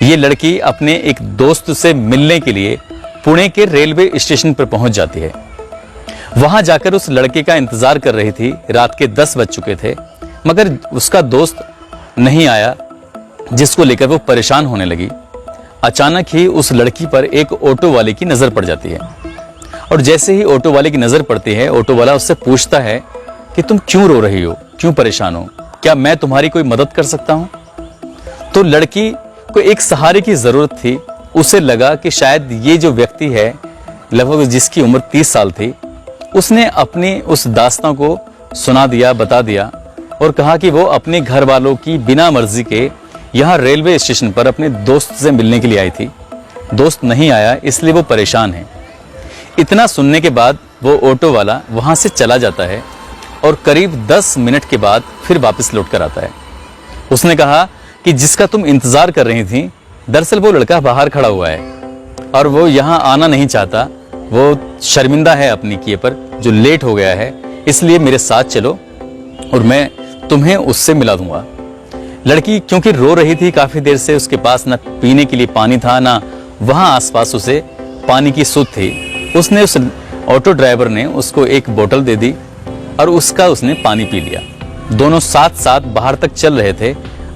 ये लड़की अपने एक दोस्त से मिलने के लिए पुणे के रेलवे स्टेशन पर पहुंच जाती है। वहां जाकर उस लड़के का इंतजार कर रही थी। रात के 10 बज चुके थे, मगर उसका दोस्त नहीं आया, जिसको लेकर वो परेशान होने लगी। अचानक ही उस लड़की पर एक ऑटो वाले की नजर पड़ जाती है, और जैसे ही ऑटो वाले की नजर पड़ती है, ऑटो वाला उससे पूछता है कि तुम क्यों रो रही हो, क्यों परेशान हो, क्या मैं तुम्हारी कोई मदद कर सकता हूं? तो लड़की को एक सहारे की जरूरत थी। उसे लगा कि शायद ये जो व्यक्ति है, लगभग जिसकी उम्र 30 साल थी, उसने अपनी उस दास्तां को सुना दिया, बता दिया, और कहा कि वो अपने घर वालों की बिना मर्जी के यहाँ रेलवे स्टेशन पर अपने दोस्त से मिलने के लिए आई थी। दोस्त नहीं आया, इसलिए वो परेशान है। इतना सुनने के बाद वो ऑटो वाला वहां से चला जाता है और करीब 10 मिनट के बाद फिर वापस लौट कर आता है। उसने कहा कि जिसका तुम इंतजार कर रही थी, दरअसल वो लड़का बाहर खड़ा हुआ है और वो यहाँ आना नहीं चाहता। वो शर्मिंदा है अपनी किए पर, जो लेट हो गया है, इसलिए मेरे साथ चलो और मैं तुम्हें उससे मिला दूंगा। लड़की क्योंकि रो रही थी काफी देर से, उसके पास ना पीने के लिए पानी था, ना वहां आसपास उसे पानी की सुध थी। उसने उस ऑटो ड्राइवर ने उसको एक बोतल दे दी और उसने पानी पी लिया। दोनों साथ साथ बाहर तक चल रहे थे।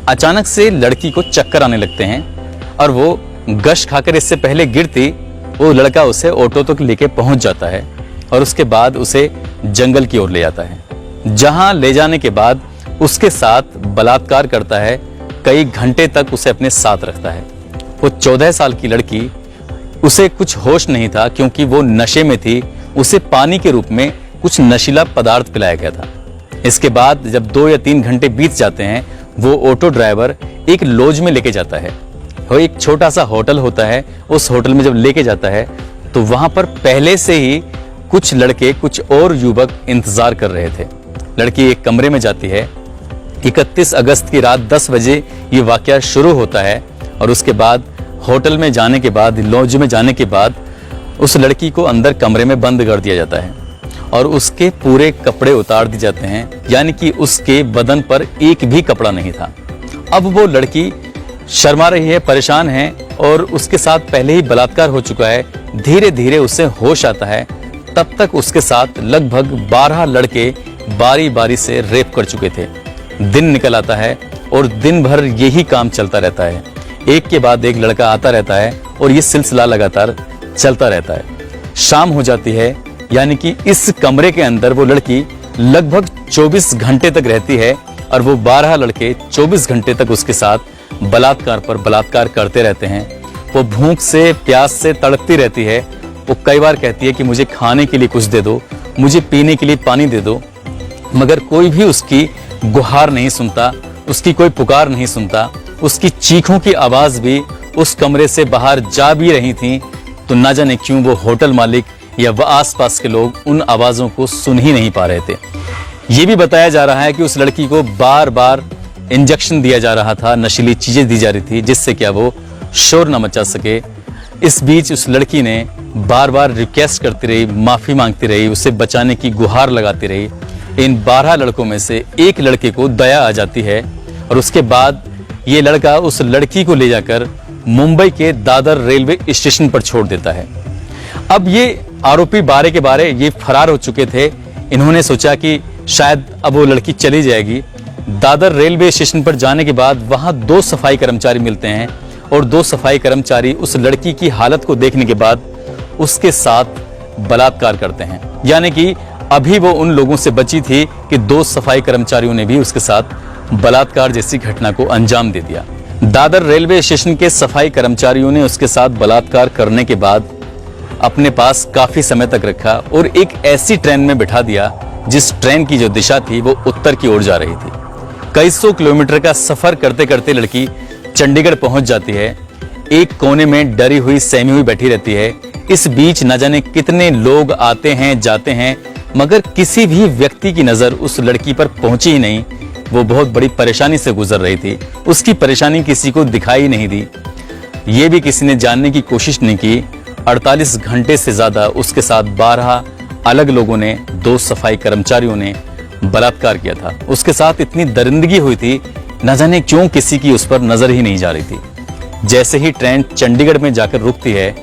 अचानक से लड़की को चक्कर आने लगते हैं और वो गश खाकर इससे पहले गिरती, वो लड़का उसे ऑटो तक लेके पहुंच जाता है और उसके बाद उसे जंगल की ओर ले जाता है, जहां ले जाने के बाद उसके साथ बलात्कार करता है। कई घंटे तक उसे अपने साथ रखता है। वो 14 साल की लड़की, उसे कुछ होश नहीं था क्योंकि वो नशे में थी। उसे पानी के रूप में कुछ नशीला पदार्थ पिलाया गया था। इसके बाद जब 2 या 3 घंटे बीत जाते हैं, वो ऑटो ड्राइवर एक लॉज में लेके जाता है। वो एक छोटा सा होटल होता है। उस होटल में जब लेके जाता है तो वहां पर पहले से ही कुछ लड़के, कुछ और युवक इंतजार कर रहे थे। लड़की एक कमरे में जाती है। 31 अगस्त की रात 10 बजे ये वाकया शुरू होता है और उसके बाद होटल में जाने के बाद, लॉज में जाने के बाद, उस लड़की को अंदर कमरे में बंद कर दिया जाता है और उसके पूरे कपड़े उतार दिए जाते हैं, यानी कि उसके बदन पर एक भी कपड़ा नहीं था। अब वो लड़की शर्मा रही है, परेशान है और उसके साथ पहले ही बलात्कार हो चुका है। धीरे धीरे उसे होश आता है। तब तक उसके साथ लगभग 12 लड़के बारी बारी से रेप कर चुके थे। दिन निकल आता है और दिन भर यही काम चलता रहता है। एक के बाद एक लड़का आता रहता है और ये सिलसिला लगातार चलता रहता है। शाम हो जाती है, यानी कि इस कमरे के अंदर वो लड़की लगभग 24 घंटे तक रहती है और वो 12 लड़के 24 घंटे तक उसके साथ बलात्कार पर बलात्कार करते रहते हैं। वो भूख से, प्यास से तड़पती रहती है। वो कई बार कहती है कि मुझे खाने के लिए कुछ दे दो, मुझे पीने के लिए पानी दे दो, मगर कोई भी उसकी गुहार नहीं सुनता, उसकी कोई पुकार नहीं सुनता। उसकी चीखों की आवाज भी उस कमरे से बाहर जा भी रही थी, तो ना जाने क्यों वो होटल मालिक या वह आसपास के लोग उन आवाजों को सुन ही नहीं पा रहे थे। ये भी बताया जा रहा है कि उस लड़की को बार बार इंजेक्शन दिया जा रहा था, नशीली चीजें दी जा रही थी, जिससे क्या वो शोर न मचा सके। इस बीच उस लड़की ने बार बार रिक्वेस्ट करती रही, माफी मांगती रही, उसे बचाने की गुहार लगाती रही। इन 12 लड़कों में से एक लड़के को दया आ जाती है और उसके बाद ये लड़का उस लड़की को ले जाकर मुंबई के दादर रेलवे स्टेशन पर छोड़ देता है। अब ये आरोपी बारे के बारे ये फरार हो चुके थे। इन्होंने सोचा कि शायद अब वो लड़की चली जाएगी। दादर रेलवे स्टेशन पर जाने के बाद वहां 2 सफाई कर्मचारी मिलते हैं और 2 सफाई कर्मचारी उस लड़की की हालत को देखने के बाद उसके साथ बलात्कार करते हैं। यानी कि अभी वो उन लोगों से बची थी कि 2 सफाई कर्मचारियों ने भी उसके साथ बलात्कार जैसी घटना को अंजाम दे दिया। दादर रेलवे स्टेशन के सफाई कर्मचारियों ने उसके साथ बलात्कार करने के बाद अपने पास काफी समय तक रखा और एक ऐसी ट्रेन में बिठा दिया जिस ट्रेन की जो दिशा थी वो उत्तर की ओर जा रही थी। कई सौ किलोमीटर का सफर करते करते लड़की चंडीगढ़ पहुंच जाती है। एक कोने में डरी हुई, सहमी हुई बैठी रहती है। इस बीच न जाने कितने लोग आते हैं, जाते हैं, मगर किसी भी व्यक्ति की नजर उस लड़की पर पहुंची ही नहीं। वो बहुत बड़ी परेशानी से गुजर रही थी। उसकी परेशानी किसी को दिखाई नहीं दी। ये भी किसी ने जानने की कोशिश नहीं की। 48 घंटे से ज्यादा उसके साथ 12 अलग लोगों ने, 2 सफाई कर्मचारियों ने बलात्कार किया था। उसके साथ इतनी दरिंदगी हुई थी, न जाने क्यों किसी की उस पर नजर ही नहीं जा रही थी। जैसे ही ट्रेन चंडीगढ़ में जाकर रुकती है,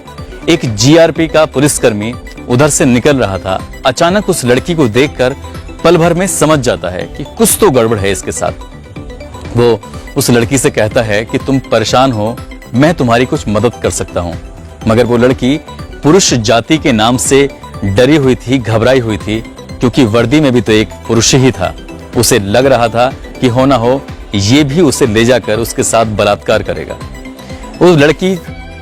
एक जीआरपी का पुलिसकर्मी उधर से निकल रहा था। अचानक उस लड़की को देखकर पल भर में समझ जाता है कि कुछ तो गड़बड़ है इसके साथ। वो उस लड़की से कहता है कि तुम परेशान हो, मैं तुम्हारी कुछ मदद कर सकता हूं। मगर वो लड़की पुरुष जाति के नाम से डरी हुई थी, घबराई हुई थी, क्योंकि वर्दी में भी तो एक पुरुष ही था। उसे लग रहा था कि हो ना हो ये भी उसे ले जाकर उसके साथ बलात्कार करेगा। वो लड़की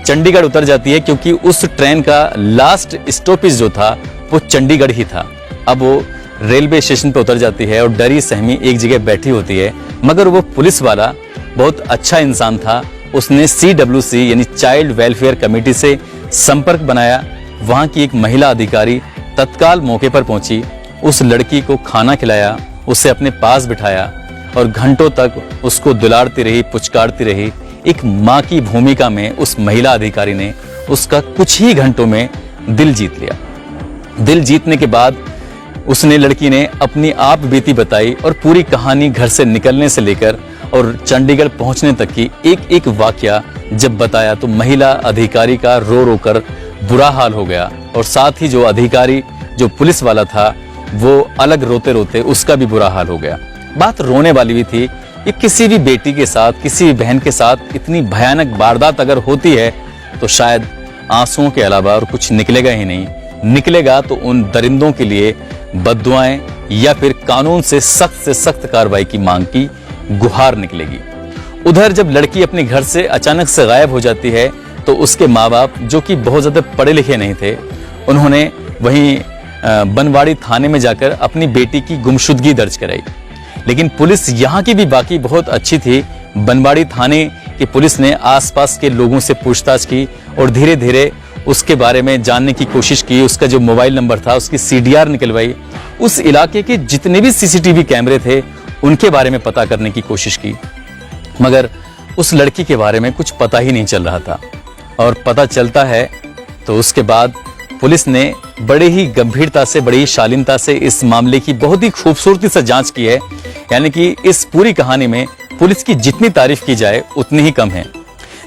चंडीगढ़ उतर जाती है, क्योंकि उस ट्रेन का लास्ट स्टॉपेज जो था वो चंडीगढ़ ही था। अब वो रेलवे स्टेशन पर उतर जाती है और डरी सहमी एक जगह बैठी होती है। मगर वो पुलिस वाला बहुत अच्छा इंसान था। उसने CWC यानी चाइल्ड वेलफेयर कमेटी से संपर्क बनाया। वहां की एक महिला अधिकारी तत्काल मौके पर पहुंची, उस लड़की को खाना खिलाया, उसे अपने पास बिठाया और घंटों तक उसको दुलारती रही, पुचकारती रही। एक माँ की भूमिका में उस महिला अधिकारी ने उसका कुछ ही घंटों में दिल जीत लिया। दिल जीतने के बाद उसने लड़की ने अपनी आप बीती बताई और पूरी कहानी घर से निकलने से लेकर और चंडीगढ़ पहुंचने तक की एक एक वाकया जब बताया तो महिला अधिकारी का रो रो कर बुरा हाल हो गया। और साथ ही जो अधिकारी, जो पुलिस वाला था, वो अलग रोते रोते उसका भी बुरा हाल हो गया। बात रोने वाली भी थी। ये किसी भी बेटी के साथ, किसी भी बहन के साथ इतनी भयानक वारदात अगर होती है तो शायद आंसुओं के अलावा और कुछ निकलेगा ही नहीं। निकलेगा तो उन दरिंदों के लिए बद्दुआएं या फिर कानून से सख्त कार्रवाई की मांग की गुहार निकलेगी। उधर जब लड़की अपने घर से अचानक से गायब हो जाती है तो उसके माँ बाप, जो कि बहुत ज्यादा पढ़े लिखे नहीं थे, उन्होंने वहीं बनवाड़ी थाने में जाकर अपनी बेटी की गुमशुदगी दर्ज कराई। लेकिन पुलिस यहाँ की भी बाकी बहुत अच्छी थी। बनवाड़ी थाने की पुलिस ने आसपास के लोगों से पूछताछ की और धीरे धीरे उसके बारे में जानने की कोशिश की। उसका जो मोबाइल नंबर था उसकी CDR निकलवाई। उस इलाके के जितने भी CCTV कैमरे थे उनके बारे में पता करने की कोशिश की। मगर उस लड़की के बारे में कुछ पता ही नहीं चल रहा था। और पता चलता है तो उसके बाद पुलिस ने बड़े ही गंभीरता से, बड़ी ही शालीनता से इस मामले की बहुत ही खूबसूरती से जांच की है। यानी कि इस पूरी कहानी में पुलिस की जितनी तारीफ की जाए उतनी ही कम है।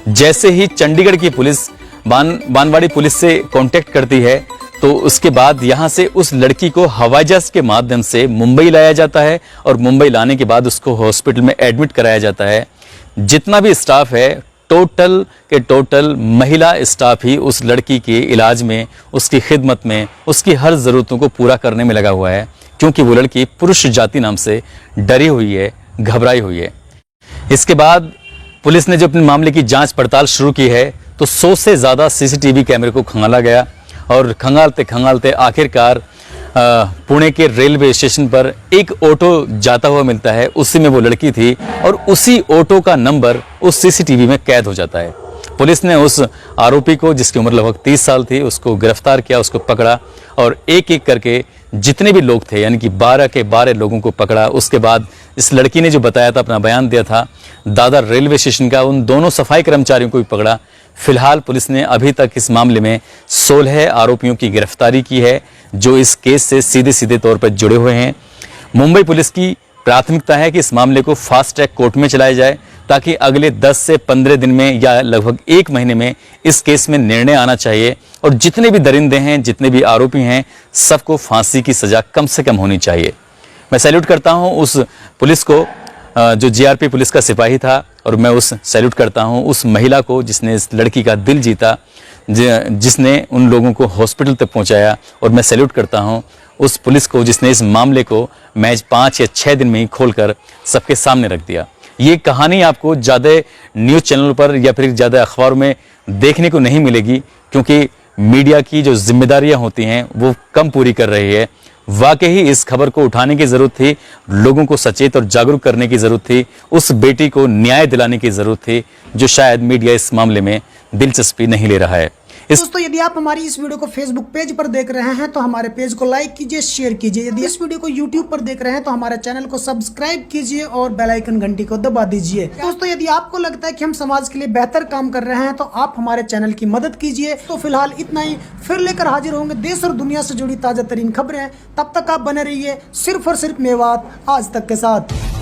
जैसे ही चंडीगढ़ की पुलिस बानवाड़ी पुलिस से कांटेक्ट करती है तो उसके बाद यहां से उस लड़की को हवाई जहाज के माध्यम से मुंबई लाया जाता है और मुंबई लाने के बाद उसको हॉस्पिटल में एडमिट कराया जाता है। जितना भी स्टाफ है, टोटल के टोटल महिला स्टाफ ही उस लड़की के इलाज में, उसकी खिदमत में, उसकी हर ज़रूरतों को पूरा करने में लगा हुआ है, क्योंकि वो लड़की पुरुष जाति नाम से डरी हुई है, घबराई हुई है। इसके बाद पुलिस ने जो अपने मामले की जांच पड़ताल शुरू की है तो 100 से ज़्यादा CCTV कैमरे को खंगाला गया और खंगालते आखिरकार पुणे के रेलवे स्टेशन पर एक ऑटो जाता हुआ मिलता है। उसी में वो लड़की थी और उसी ऑटो का नंबर उस CCTV में कैद हो जाता है। पुलिस ने उस आरोपी को, जिसकी उम्र लगभग 30 साल थी, उसको गिरफ्तार किया, उसको पकड़ा और एक एक करके जितने भी लोग थे, यानी कि 12 के 12 लोगों को पकड़ा। उसके बाद इस लड़की ने जो बताया था, अपना बयान दिया था, दादर रेलवे स्टेशन का, उन दोनों सफाई कर्मचारियों को भी पकड़ा। फिलहाल पुलिस ने अभी तक इस मामले में 16 आरोपियों की गिरफ्तारी की है जो इस केस से सीधे तौर पर जुड़े हुए हैं। मुंबई पुलिस की प्राथमिकता है कि इस मामले को फास्ट ट्रैक कोर्ट में चलाया जाए ताकि अगले 10 से 15 दिन में या लगभग 1 महीने में इस केस में निर्णय आना चाहिए और जितने भी दरिंदे हैं, जितने भी आरोपी हैं, सबको फांसी की सजा कम से कम होनी चाहिए। मैं सैल्यूट करता हूं उस पुलिस को जो GRP पुलिस का सिपाही था और मैं सैल्यूट करता हूं उस महिला को जिसने इस लड़की का दिल जीता, जिसने उन लोगों को हॉस्पिटल तक पहुंचाया। और मैं सैल्यूट करता हूं उस पुलिस को जिसने इस मामले को महज 5 या 6 दिन में ही खोलकर सबके सामने रख दिया। ये कहानी आपको ज़्यादा न्यूज़ चैनल पर या फिर ज़्यादा अखबारों में देखने को नहीं मिलेगी, क्योंकि मीडिया की जो जिम्मेदारियां होती हैं वो कम पूरी कर रही है। वाकई ही इस खबर को उठाने की जरूरत थी, लोगों को सचेत और जागरूक करने की जरूरत थी, उस बेटी को न्याय दिलाने की जरूरत थी, जो शायद मीडिया इस मामले में दिलचस्पी नहीं ले रहा है। दोस्तों, यदि आप हमारी इस वीडियो को फेसबुक पेज पर देख रहे हैं तो हमारे पेज को लाइक कीजिए, शेयर कीजिए। यदि इस वीडियो को यूट्यूब पर देख रहे हैं तो हमारे चैनल को सब्सक्राइब कीजिए और बेल आइकन घंटी को दबा दीजिए। दोस्तों, यदि आपको लगता है कि हम समाज के लिए बेहतर काम कर रहे हैं तो आप हमारे चैनल की मदद कीजिए। तो फिलहाल इतना ही, फिर लेकर हाजिर होंगे देश और दुनिया से जुड़ी ताजा तरीन खबरें। तब तक आप बने रहिए सिर्फ और सिर्फ मेवात आज तक के साथ।